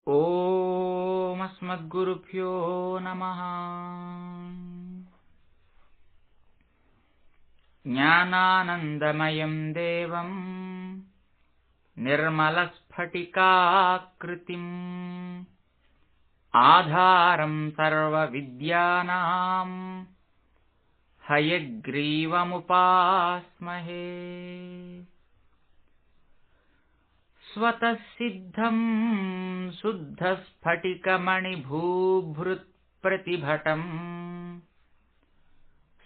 ॐ अस्मद्गुरुभ्यो नमः। ज्ञानानन्दमयं देवं निर्मलस्फटिकाकृतिम् आधारं सर्वविद्यानां हयग्रीवमुपास्महे। स्वतः सिद्धं शुद्धस्फटिकमणिभूभृत्प्रतिभटम्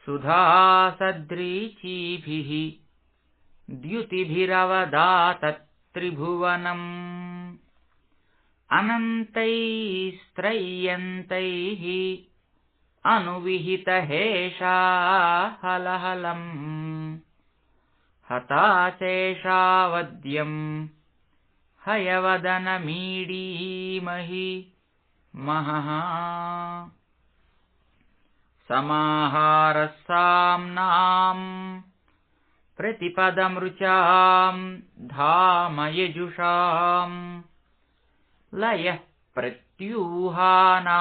सुधासदृचीभिः द्युतिभिरवदातत्त्रिभुवनम् अनन्तैस्त्रय्यन्तैः अनुविहितहेषाहलहलम् हताशेषावद्यम् हयवदनमीडीमहि महः। समाहारः साम्नां प्रतिपदमृचां धाम यजुषां लयः प्रत्यूहानां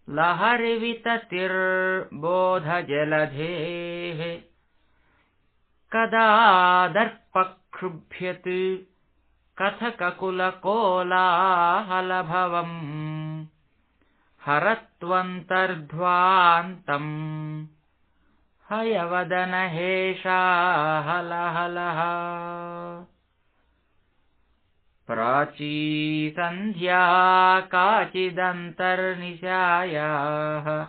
लहरिविततिर्बोधजलधेः कदा दर्पक्षुभ्यत् कथककुलकोलाहलभवम् हरत्वन्तर्ध्वान्तम् हयवदनहेषाहलहलः। प्राचीसन्ध्या काचिदन्तर्निशायाः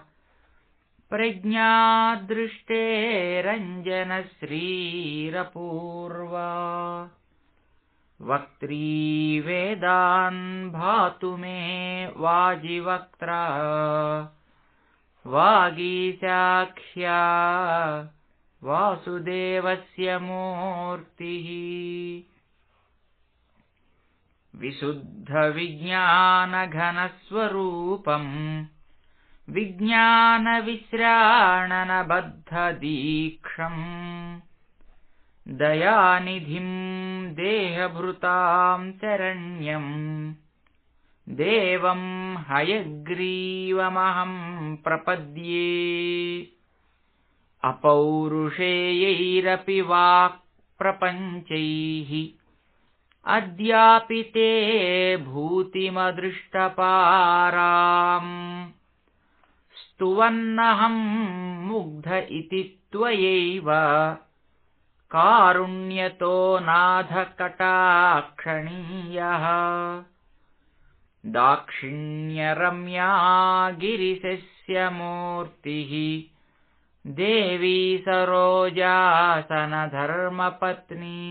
प्रज्ञादृष्टेरञ्जनश्रीरपूर्वा वक्त्री वेदान् भातु मे वाजिवक्त्रा वागीशाख्या वासुदेवस्य मूर्तिः। विशुद्धविज्ञानघनस्वरूपम् विज्ञानविश्राणनबद्धदीक्षम् दयानिधिं देहभृतां शरण्यं देवं हयग्रीवमहं प्रपद्ये। अपौरुषेयैरपि वाक्प्रपञ्चैः अद्यापि ते भूतिमदृष्टपाराम् स्तुवन्नहं मुग्ध इति त्वयैव कारुण्यतो नाथ कटाक्षणीयः। दाक्षिण्यरम्या गिरिशस्यमूर्तिः देवी सरोजासनधर्मपत्नी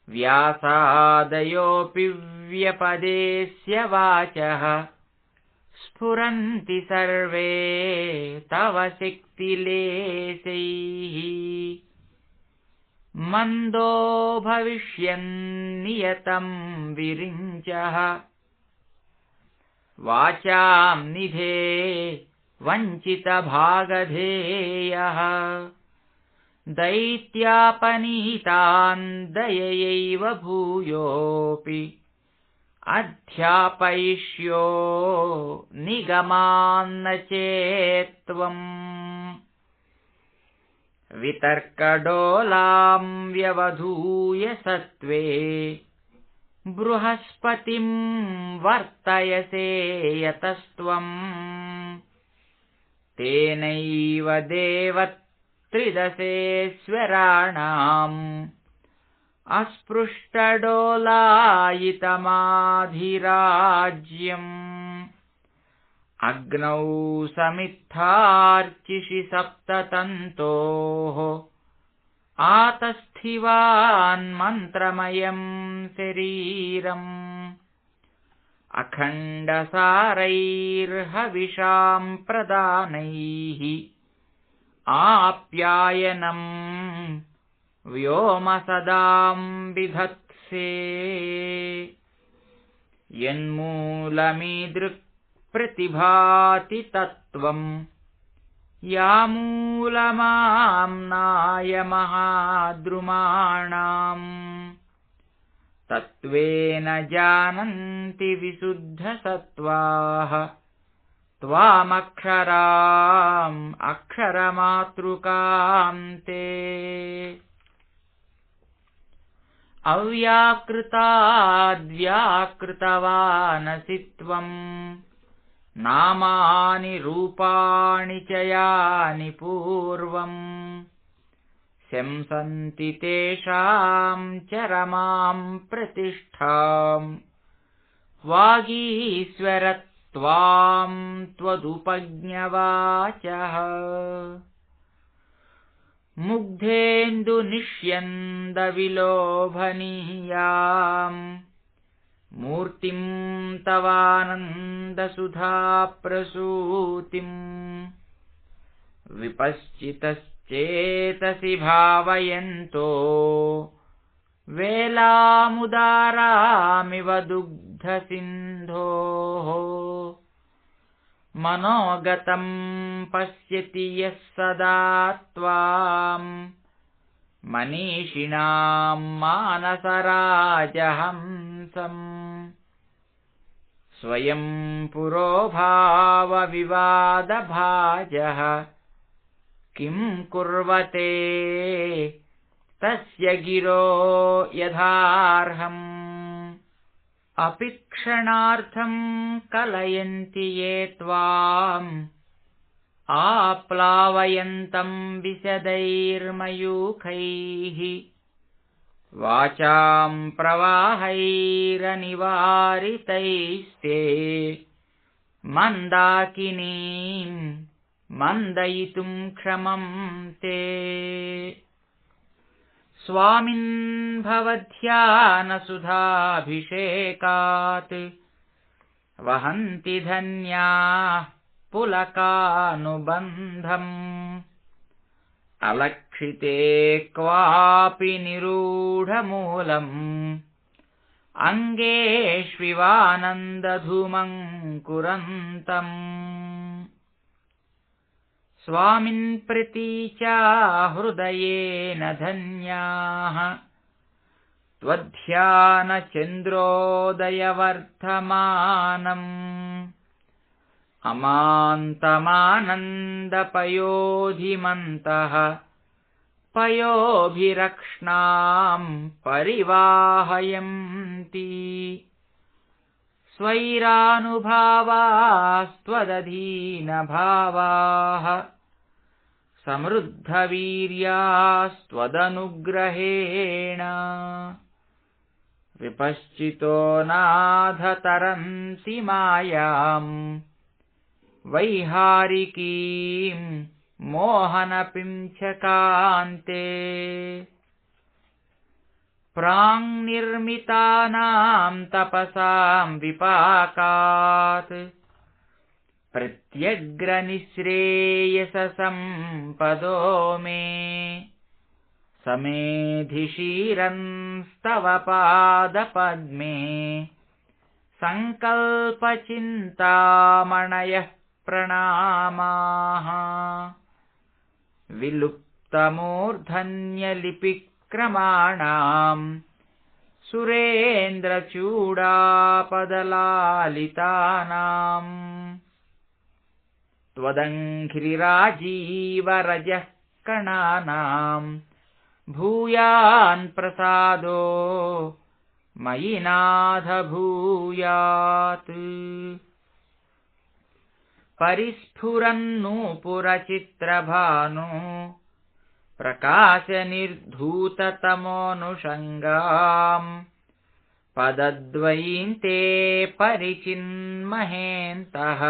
व्यासादयोऽपि व्यपदेस्य वाचः स्फुरन्ति सर्वे तव शक्तिलेशैः। मन्दो भविष्यन्नियतं विरिञ्चः वाचां निधे वञ्चितभागधेयः दैत्यापनीतान् दययैव भूयोऽपि अध्यापयिष्यो निगमान्न चेत्त्वम्। वितर्कडोलां व्यवधूय सत्त्वे बृहस्पतिं वर्तयसे यतस्त्वम्। तेनैव देवत्रिदशेश्वराणाम् अस्पृष्टडोलायितमाधिराज्यम्। अग्नौ समित्थार्चिषि सप्ततन्तोः आतस्थिवान्मन्त्रमयं शरीरम्। अखण्डसारैर्हविषां प्रदानैः आप्यायनं व्योमसदां विधत्से। यन्मूलमीदृक् प्रतिभाति तत्त्वं यामूलमाम्नाय महाद्रुमाणाम् तत्त्वेन जानन्ति विशुद्धसत्त्वाः त्वामक्षराम् अक्षरमातृकाम् ते। अव्याकृताद्व्याकृतवानसि त्वम् नामानि रूपाणि च यानि पूर्वम् शंसन्ति तेषाम् चरमाम् प्रतिष्ठाम् वागीश्वरत्वाम् त्वदुपज्ञवाचः। मुग्धेन्दुनिष्यन्दविलोभनीयाम् मूर्तिम् तवानन्दसुधाप्रसूतिम् विपश्चितश्चेतसि भावयन्तो वेलामुदारामिव दुग्धसिन्धोः। मनोगतम् पश्यति यः सदा त्वाम् मनीषिणाम् मानसराजहंसम् स्वयं पुरोभावविवादभाजः किं कुर्वते तस्य गिरो यथार्हम्। अपि क्षणार्थं कलयन्ति ये त्वाम् आप्लावयन्तं विशदैर्मयूखैः वाचां प्रवाहैरनिवारितैस्ते मन्दाकिनीं मन्दयितुं क्षमं ते। स्वामिन् भवध्यानसुधाभिषेकात् वहन्ति धन्याः पुलकानुबन्धम् अलक्षिते क्वापि निरूढमूलम् अङ्गेष्विवानन्दधूमङ्कुरन्तम्। स्वामिन् प्रतीचा हृदयेन धन्याः त्वध्यानचन्द्रोदयवर्धमानम् अमान्तमानन्दपयोधिमन्तः पयोभिरक्ष्णाम् परिवाहयन्ति। स्वैरानुभावास्त्वदधीनभावाः समृद्धवीर्यास्त्वदनुग्रहेण विपश्चितो नाथ तरन्ति मायाम् वैहारिकीम् मोहनपिञ्छकान्ते। प्राङ्निर्मितानाम् तपसाम् विपाकात् प्रत्यग्रनिःश्रेयससम्पदो मे समेधिशीरंस्तव पादपद्मे सङ्कल्पचिन्तामणयः प्रणामाः। विलुप्तमूर्धन्यलिपिक्रमाणाम् सुरेन्द्रचूडापदलालितानाम् त्वदङ्घ्रिराजीवरजः कणानाम् भूयान् प्रसादो मयि नाथ भूयात्। परिस्फुरन्नूपुरचित्रभानु प्रकाशनिर्धूततमोऽनुषङ्गाम् पदद्वयीन्ते परिचिन्महेन्तः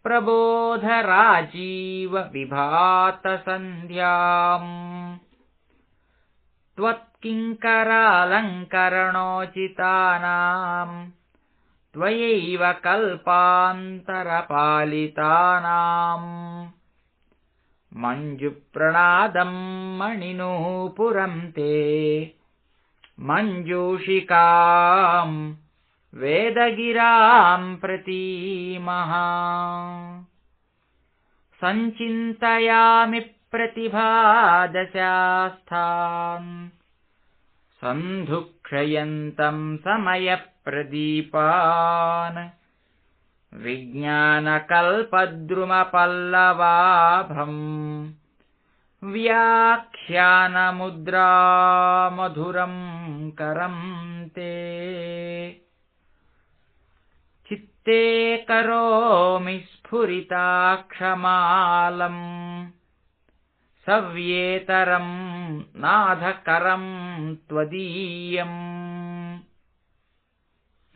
प्रबोधराजीव विभातसन्ध्याम्। त्वत्किङ्करालङ्करणोचितानाम् त्वयैव कल्पान्तरपालितानाम् मञ्जुप्रणादम् मणिनूपुरं ते मञ्जूषिकाम् वेदगिराम् प्रतीमः। सञ्चिन्तयामि प्रतिभादशास्थान् सन्धुक्षयन्तं समयप्रदीपान् विज्ञानकल्पद्रुमपल्लवाभम् व्याख्यानमुद्रामधुरं करं ते चित्ते करोमि स्फुरिताक्षमालम् सव्येतरं नाथकरं त्वदीयम्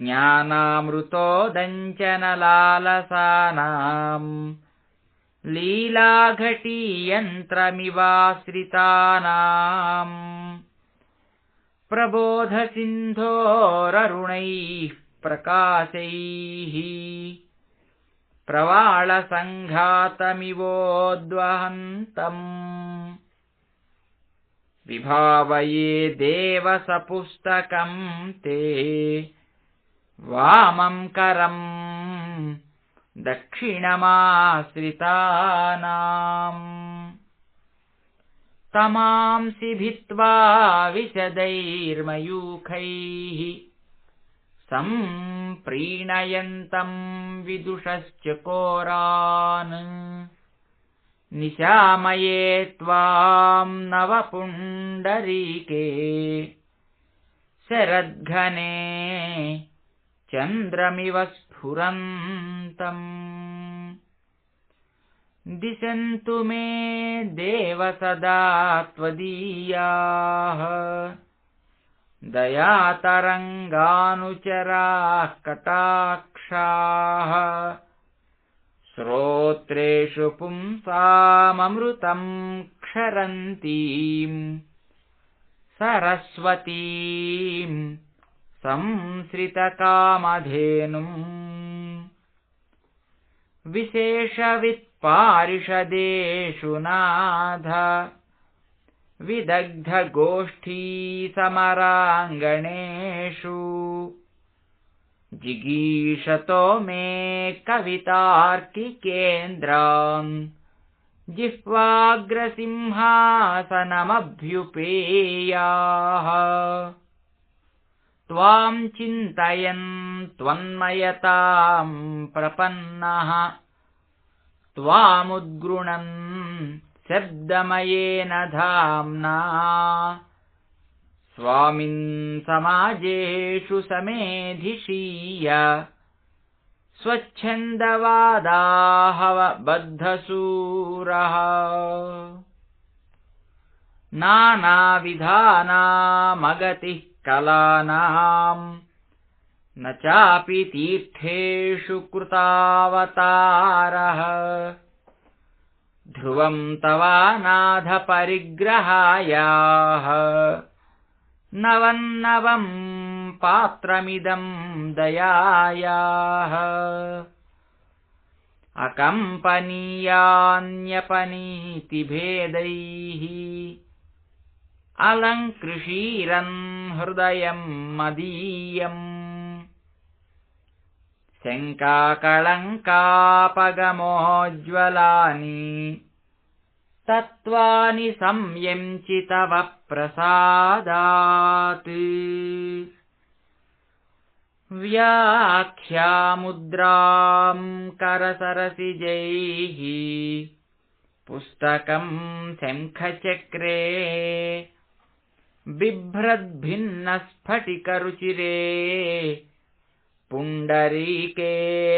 ज्ञानामृतोदञ्चनलालसानां लीलाघटीयन्त्रमिवाश्रितानां प्रबोधसिन्धोररुणैः प्रकाशैः प्रवाळसङ्घातमिवोद्वहन्तम् विभावये देवसपुस्तकं ते वामं करं दक्षिणमाश्रितानाम् तमांसि भित्त्वा विशदैर्मयूखैः सम्प्रीणयन्तं विदुषश्चकोरान् निशामये त्वां नवपुण्डरीके शरद्घने चन्द्रमिव स्फुरन्तम् दिशन्तु मे देव सदा त्वदीयाः दयातरङ्गानुचराः कटाक्षाः श्रोत्रेषु पुंसाममृतं क्षरन्तीं सरस्वतीं संसृतकामधेनुम् विशेषवित्पारिषदेषु नाथ विदग्धगोष्ठीसमराङ्गणेषु जिगीषतो मे कवितार्किकेन्द्रान् जिह्वाग्रसिंहासनमभ्युपेयाः त्वां चिन्तयन् त्वन्मयतां प्रपन्नः त्वामुद्गृणन् शब्दमयेन धाम्ना स्वामिन् समाजेषु समेधिषीय स्वच्छन्दवादाहव बद्धसूरः नानाविधानामगतिः कलानां न चापि तीर्थेषु कृतावतारः ध्रुवं तवानाथ परिग्रहायाः नवन्नवं पात्रमिदं दयायाः अकम्पनीयान्यपनीतिभेदैः अलङ्कृषीरन् हृदयं मदीयम् शङ्काकलङ्कापगमोज्ज्वलानि तत्त्वानि संयम्चि तव प्रसादात् व्याख्यामुद्रां करसरसिजैः पुस्तकं शङ्खचक्रे बिभ्रद्भिन्नस्फटिकरुचिरे पुण्डरीके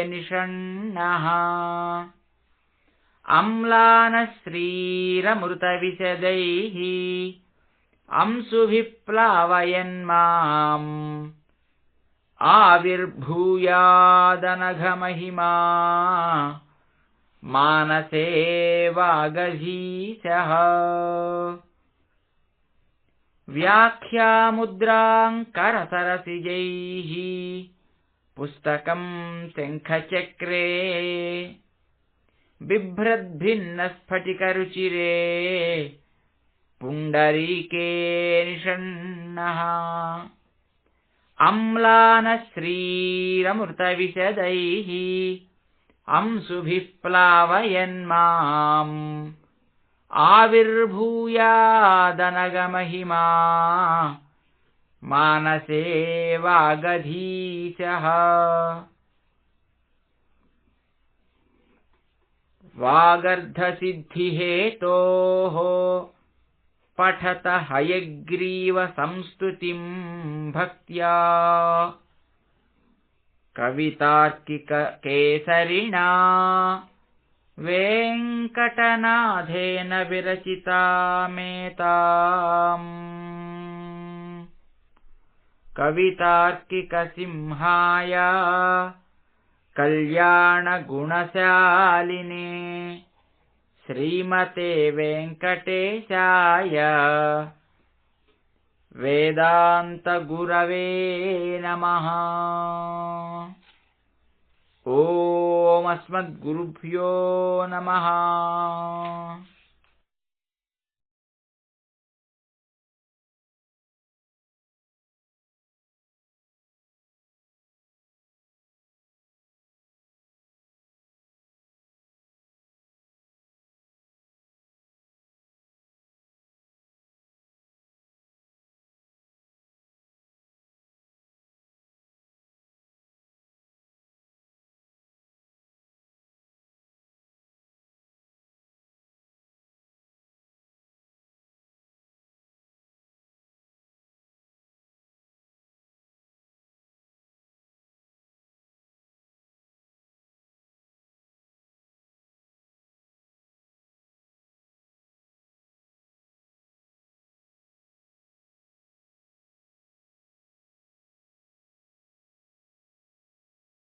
निषण्णः अम्लानश्रीरमृतविशदैः अंशुभिः प्लावयन्माम् आविर्भूयादनघमहिमा मानसे वागधीशः व्याख्यामुद्रां करसरसिजैः पुस्तकं शङ्खचक्रे बिभ्रद्भिन्नस्फटिकरुचिरे पुण्डरीके निषण्णः अम्लानश्रीरमृतविशदैः अंशुभिः प्लावयन्माम् आविर्भूयादनगमहिमा मानसे वागधीशः वागर्धसिद्धिहेतोः पठत हयग्रीवसंस्तुतिं भक्त्या कवितार्किककेसरिणा वेङ्कटनाथेन विरचितामेताम् कवितार्किकसिंहाय कल्याणगुणशालिने श्रीमते वेङ्कटेशाय वेदान्तगुरवे नमः। ॐ अस्मद्गुरुभ्यो नमः।